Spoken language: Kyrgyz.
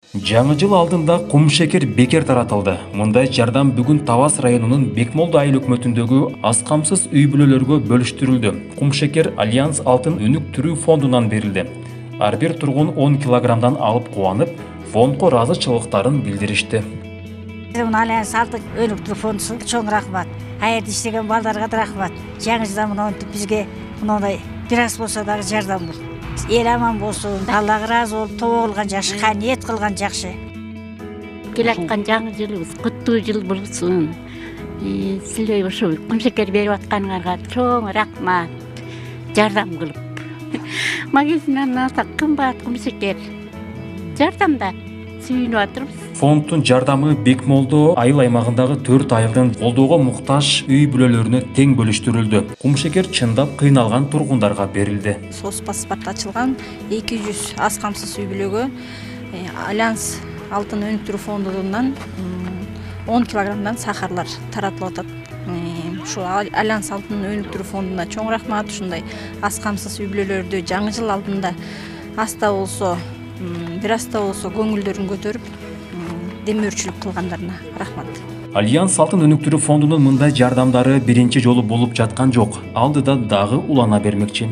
Жаңы жыл алдында кумшекер бекер таратылды. Мындай жардам бүгүн Тавас районунун Бекмолду айыл өкмөтүндөгү аз камсыз үй бүлөлөргө бөлүштүрүлдү. Кумшекер Альянс Алтын өнүктүрүү фондунан берилди. Ар бир тургун 10 килограммдан алып кубанып, фондко ыраазычылыктарын билдиришти. Альянс Алтын өнүктүрүү фондусуна чоң рахмат. Аерде иштеген балдарга да рахмат. Жаңы жылда мынтип бизге мындай бир аз болсо дагы жардам болду. Эл аман болсун, Аллага ыраазы болуп, тобо кылган жакшы, ниет кылган жакшы. Келаткан жаңы жылыбыз куттуу жыл болсун. Силер ошо кумшекер берип атканыңарга чоң рахмат. Жардам кылып. Магазиннан алсак кымбат кумшекер. Жардамда сүйүнүп атырбыз. Фонддун жардамы Бекмолду айыл аймагындагы 4 айылдын колдоого муктаж үй бүлөлөрүнө тең бөлүштүрүлдү. Кумшекер чындап кыйналган тургундарга берилди. Сос паспорт ачылган 200 аз камсыз үй бүлөгө Альянс Алтын өнүктүрүү фондунан 10 килограммдан сахарлар таратылып атат. Ушу Альянс Алтын өнүктүрүү фондуна чоң рахмат. Ушундай аз камсыз үй бүлөлөрдү жаңы жыл алдында аста болсо, бир аста болсо көңүлдөрүн көтөрүп, демөөрчүлүк кылгандарына рахмат. Альянс Алтын өнүктүрүү фондунун мындай жардамдары биринчи жолу болуп жаткан жок. Алдыда дагы улана бермекчи.